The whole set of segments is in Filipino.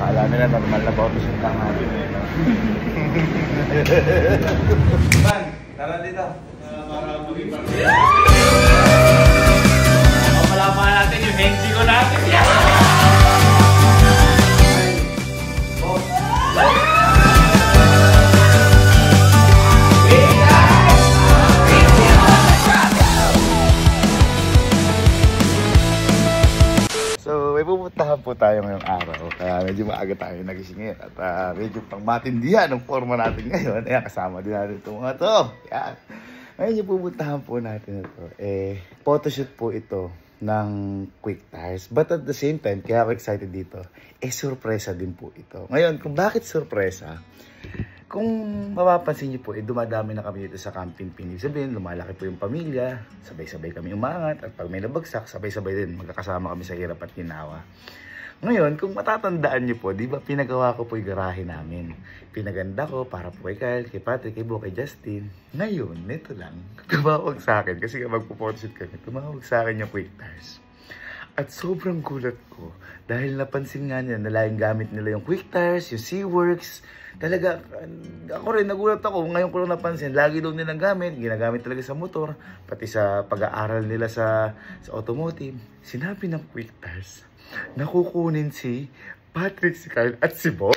Akala nila normal na photoshoot lang natin eh. Man, tara dito. Para maging parte. Palapahan natin yung hensi ko natin. So, may pupuntahan po tayo ngayong araw. Kaya medyo maaga tayo nagising ngayon. At medyo pang matindihan ang forma natin ngayon. Ayan, kasama din natin itong mga to. Ayan. Ngayon yung pupuntahan po natin ito. Photoshoot po ito ng Quick Tires. But at the same time, kaya ako excited dito, surpresa din po ito. Ngayon, kung bakit surpresa? Kung mapapansin niyo po, dumadami na kami dito sa Camping Pinig. Sabihin, lumalaki po yung pamilya, sabay-sabay kami umangat, at pag may nabagsak, sabay-sabay din, magkakasama kami sa hirap at ginawa. Ngayon, kung matatandaan niyo po, di ba pinagawa ko po yung garahe namin. Pinaganda ko para po kay Kyle, kay Patrick, kay Bo, kay Justin. Ngayon, nito lang, tumawag sa akin, kasi magpo-photoshoot kami, tumawag sa akin yung Quick Tires. At sobrang gulat ko, dahil napansin nga niya na laging gamit nila yung Quick Tires, yung SeaWorks. Talaga, ako rin nagulat ako, ngayon ko lang napansin, lagi daw nilang gamit, ginagamit talaga sa motor, pati sa pag-aaral nila sa automotive. Sinabi ng Quick Tires, nakukunin si Patrick, si Kyle, at si Bob.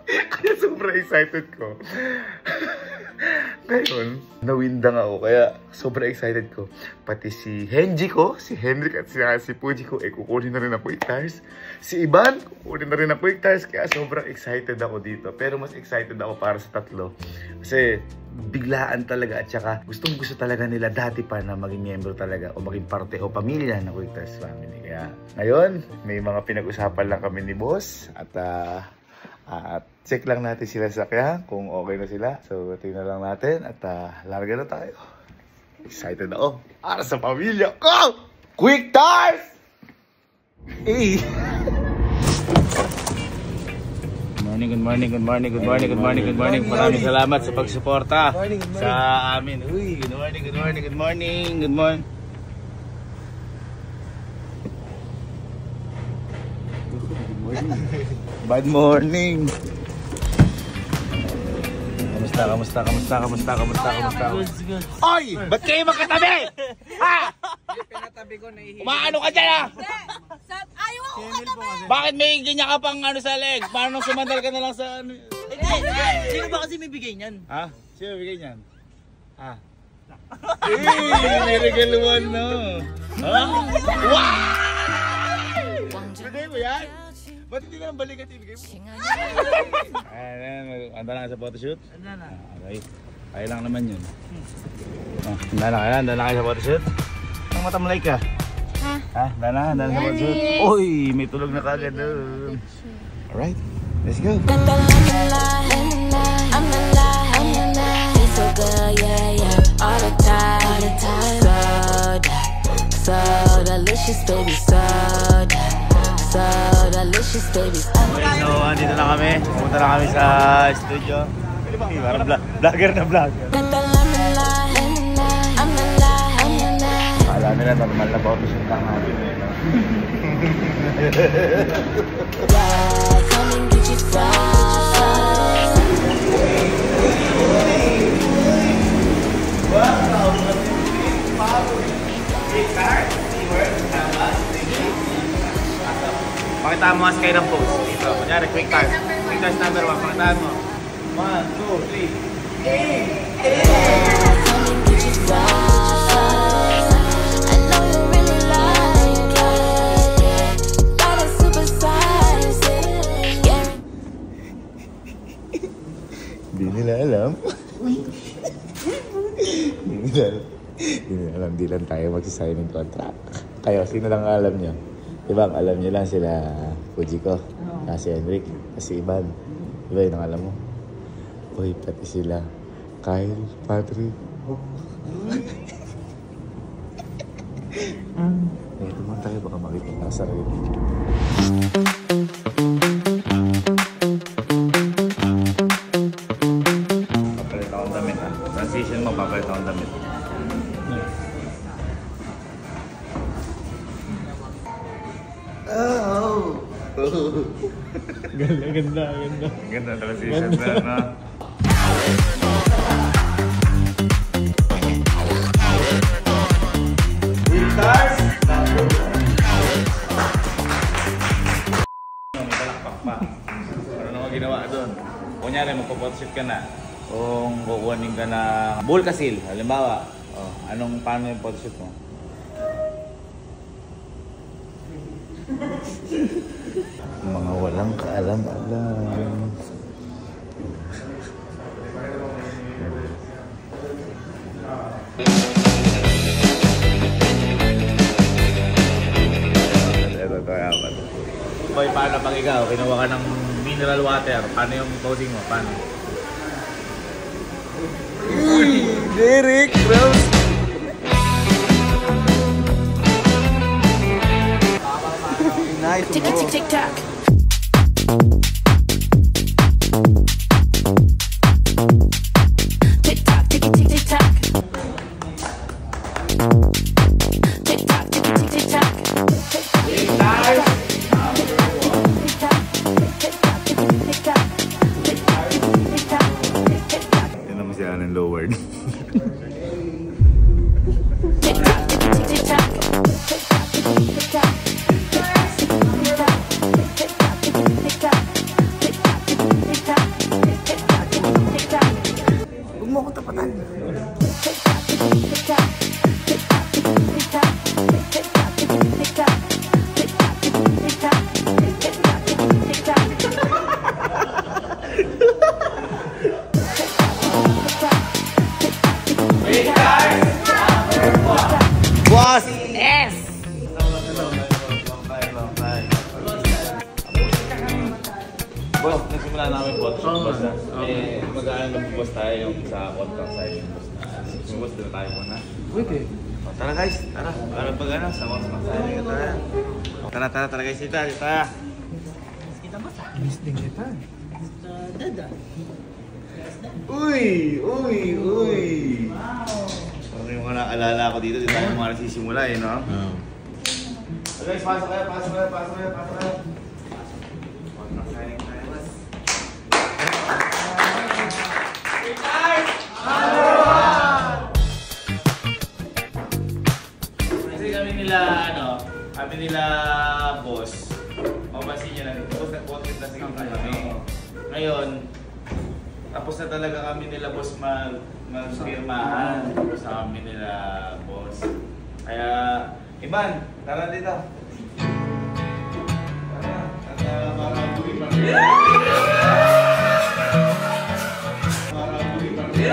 Kaya sobrang excited ko. Ngayon, nawindang ako, kaya sobrang excited ko. Pati si Henji ko, si Henrik at si Puji ko, kukunin na rin ang Quick Tires. Si Ivan, kukunin na rin ang Quick Tires, kaya sobrang excited ako dito. Pero mas excited ako para sa tatlo. Kasi biglaan talaga at saka gustong gusto talaga nila dati pa na maging miyembro talaga o maging parte o pamilya ng Quick Tires family. Kaya ngayon, may mga pinag-usapan lang kami ni boss at check lang natin sila sa kaya kung okay na sila. So, tingnan lang natin at larga na tayo. Excited ako para sa pamilya ko! Quick Tires! Hey! Good morning. Maraming salamat sa pagsuporta sa amin. Uy, good morning. Bad morning. Kamusta? Good. Oy! Ba't kayo magkatabi? Ha? Pinatabi ko, nahihiya. Umaano ka dyan, ha? Ayaw ako katabi! Bakit may ganyan ka pang ano sa leg? Paano sumandal ka na lang sa ano? Sino ba kasi may bigay niyan? Ha? Sino bigay niyan? Ha? May regaluan na. Ha? Wow! Bigay mo yan? Ba't hindi ka nang balikan ibigay mo? Anda na sa photoshoot? Anda na. Okay. Kaya lang naman yun. Anda na kayo sa photoshoot? Ang matamlay ka? Ha? Anda na sa photoshoot? Uy! May tulog na kagad doon. Alright, let's go. So delicious, baby, so delicious, baby. So, andito na kami. Pumunta na kami sa studio. Parang vlogger na vlogger. Akala nila normal na photoshoot lang natin eh. Come and get your fries. Pakita mo as kayo ng post. Dito, kunyari, Quick Tires. Quick Tires number 1, pakitaan mo. 1, 2, 3. Come and get your fries. I know you really like it. Got a super size. Hindi nila alam. Hindi lang tayo magsasign ng contract. Kayo, sino lang alam nyo? Diba, alam nyo lang sila Puji ko, si Henrik, si Ivan. Diba yun ang alam mo? Uy, pati sila Kyle, Patrick. Ito man tayo, baka makikita sa rin. Papalit akong damit ha. Transition mo, papalit akong damit. Ganda. Ganda na transition na, no? Stars! May talakpak pa. Ano naman ginawa doon? Kunyari, magpo-photoshoot ka na. Kung kukuhanin ka na bull kasil, halimbawa, paano yung photoshoot mo? Mga walang kaalam-alam. Boy, paano pag ikaw? Kinuha ka ng mineral water. Paano yung posing mo? Paano? Uy! Derek! Bro! Nice! Tick tick tick tock. Tick tock, tick tick tick tock. Tick tock, tick tick tick tock. Yan naman siya ng lowered. Tick tock, tick tick tick tock. Huwag mo ako tapatan. Boss! Yes! Boss, nagsimula namin photoshoot, boss. Mag-aaral ng boss tayo yung sa contract side yung boss na. Yung boss, doon tayo muna. Pwede. Tara guys, tara. Para pag ano, sa contract side. Tara guys, dita. Miss din kita. Dada. Uy! Ano yung mga naalala ko dito, di tayo mga nagsisimula eh, no? So guys, pasok kayo. Contract signing tayo, boss. Kasi kami nila boss. Mapapansin nyo lang, boss nag-contract na sige kami. Ngayon, tapos na talaga kami nila boss mag-firmahan sa kami nila boss. Kaya, Iban, tara dito. Tara, makabuhi pa rin. Makabuhi pa rin.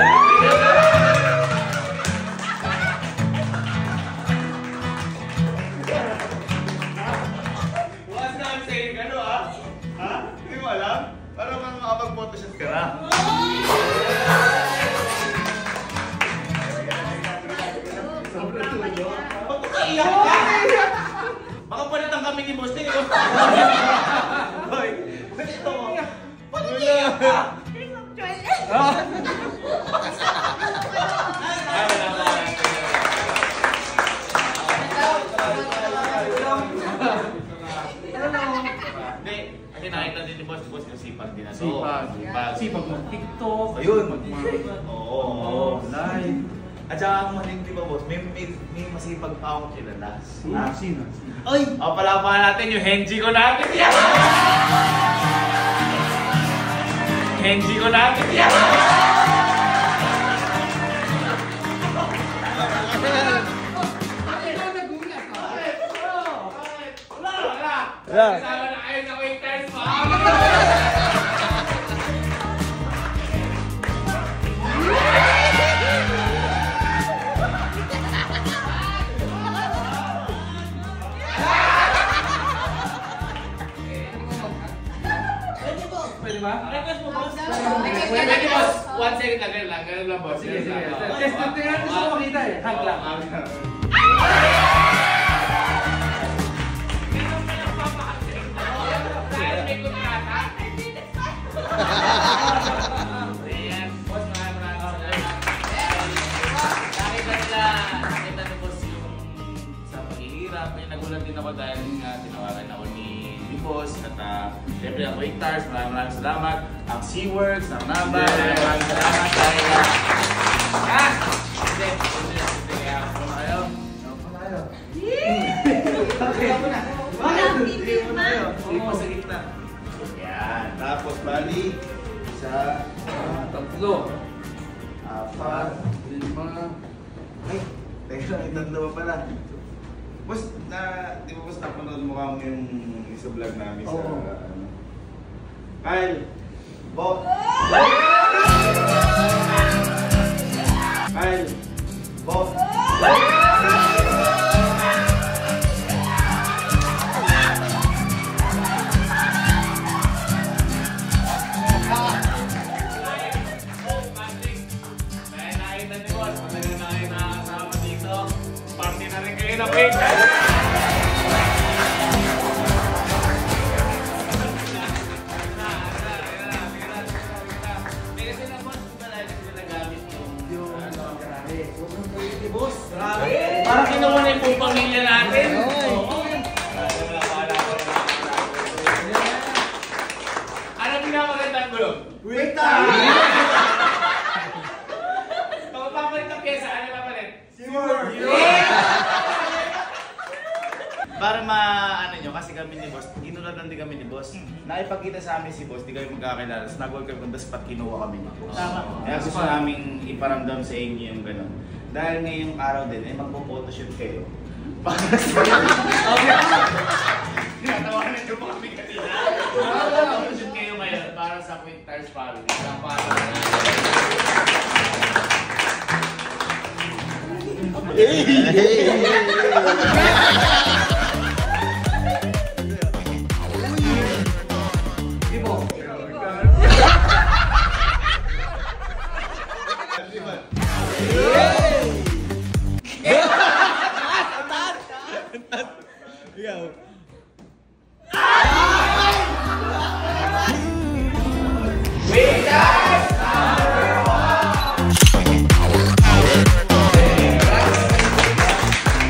Bukas na kami sa'yo gano, ha? Ha? Hindi mo alam? Parang makapag-photoshoot ka na. Baka palitan kami ni Boss Nick. Hoy, ito mo. Pag-iiyak ka! Kasi nakita din ni Boss yung sipag din na to. Sipag mag-TikTok. Ayun. Oo. Live. At saka ang maling, di ba boss, may masipag pa akong kilala. Sino? Ay! Palapahan natin yung Henji ko natin yan! Henji ko natin yan! Wala! Kasama na kayo sa waiters mo! Pwede ba? Request mo, boss. Pwede, boss. 1 second lang, ganun lang boss. Sige. Test na tingnan gusto ko makita eh. Hug lang. Ayan, boss, maraming nakita ni boss yung sa paghihirap. Nagulat din ako dahil nga tinawagan ako ni boss at At siyempre ang Waitars, maraming salamat. Ang SeaWorks, ang Naba, maraming salamat dahil hindi kaya ako na kayo. Hindi po sa gitna. Yan. Tapos bali, isa, Tatlo. apat, 5. ay, teka lang, itatlo pa pala. Boss, di ba boss napanood mo kami yung isa vlog namin sa, Oo. ano? Kyle! Bo! Kyle! Bo! Party na rin kayo ng pizza. Parang kinuha na yung buong pamilya natin. Ano pinapagandang gulong? Wait Kung papalit ang pyesa, ano papalit? Para ano nyo, kasi kami ni boss, ginulatan din kami ni boss. Naipakita sa amin si boss, di kami magkakilala. Tapos nag-welcome kung dapat kinuha kami ni boss. Tama. Kaya gusto namin iparamdam sa inyo yung gano'n. Dahil ngayong araw din, ay magpo-photoshoot kayo. Para sa... Natawanan nyo pa kami kanina. Photoshoot kayo ngayon para sa Waitars family.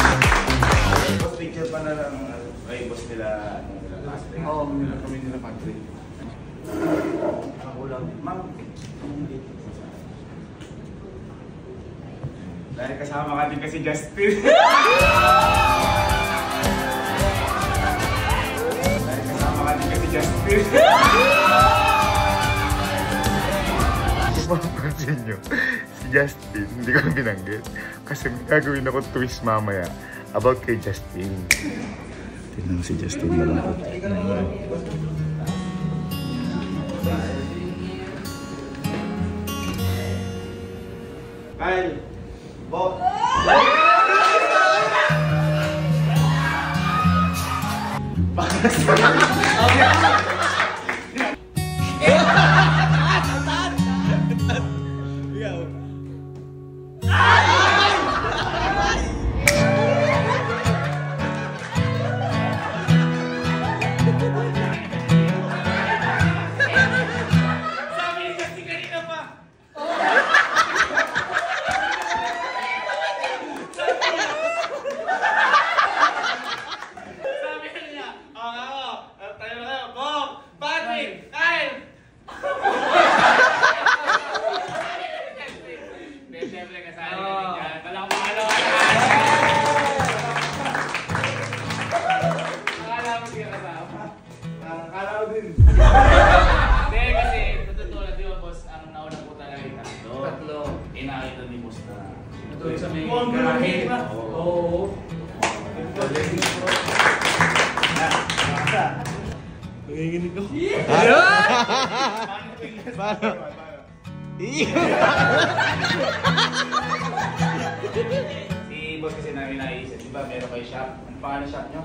Boss, picture pa na lang kay boss nila. Oo, kami nila Patrick. Ma'am, dahil kasama ka din kasi Justin. Dahil kasama ka din kasi Justin. Kung mapapansin nyo, si Justin, hindi ko binanggit. Kasi may gagawin ako twist mamaya about kay Justin. Tignan mo si Justin malungkot. Kyle! Bo! Sabi ni Justin kanina pa. Sabi niya, tayo na kayo. Bob, Patrick, Kyle. Siyempre kasali ka din dyan. Walang makalawa. Akala mo di ka kasama. Akala ko din. Hindi, kasi sa totoo lang, di ba boss, ang nauna po talaga yung tatlo. Tatlo. Inakita ni boss na Ito yung sa may Mukhang garahe. garahe. Oo. Nanginginig ako. Si boss kasi namin naisip, di ba meron kayo shop? Ano pangalan shop nyo?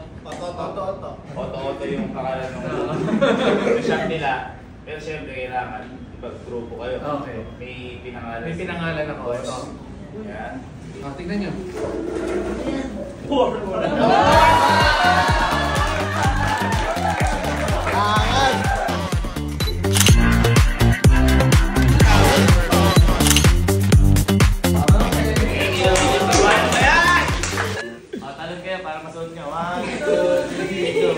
Oto-oto yung pangalan ng shop nila. Pero siyempre kailangan, ipag-grupo kayo. Okay. May pinangalan. May pinangalan ako. Ito. Yan. Tignan nyo. Talon kayo para masuot nyo. 1, 2, 3, go.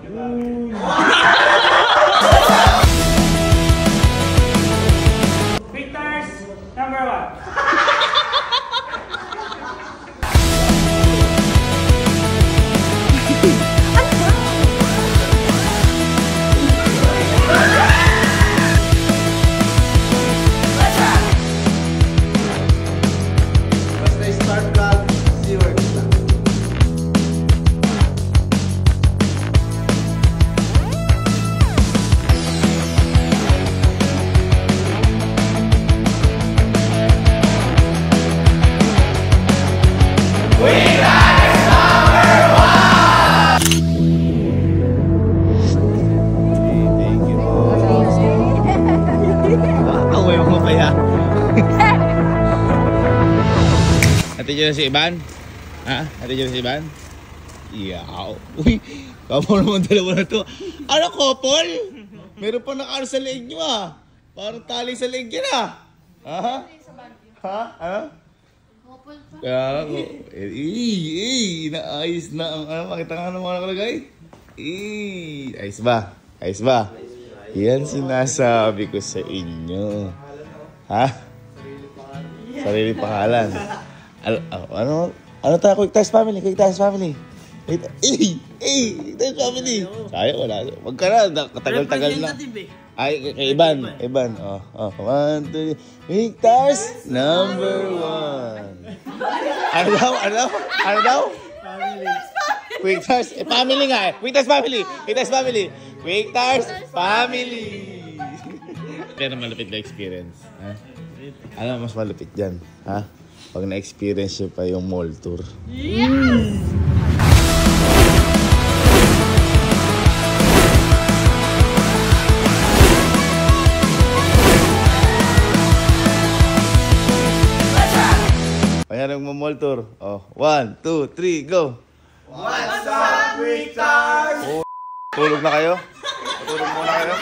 Victors, number 1. Ate dyan si Iban? Ha? Ate dyan si Iban? Yaw. Uy, kapo naman dalawa na to. Ano, couple? Meron pa nakaano sa leeg nyo ah. Parang tali sa leeg yun ah. Ha? Ha? Ano? Kaya ako. Inaayos na ang ano. Makita nga ng mga nakalagay. Ayos ba? Ayos ba? Yan sinasabi ko sa inyo. Ha? Sarili pangalan. Ano tayo? Quick Tires Family. Quick Tires Family. Quick Tires Family. Kaya wala. Wag ka na. Katagal-tagal na. Ay, Iban. Iban. Oh. 1, 2, Quick Tires number 1. Ano daw? Family. Quick Tires. Family nga eh. Quick Tires Family. Quick Tires Family. Quick Tires Family. Pero malupit na experience. Ha? Ano mas malupit dyan? Ha? Pag na-experience nyo pa yung mall tour. Yes! Kaya nang mall tour. Oh, 1, 2, 3, go! What's up, Quick Tires? Tulog na kayo? Tulog muna kayo?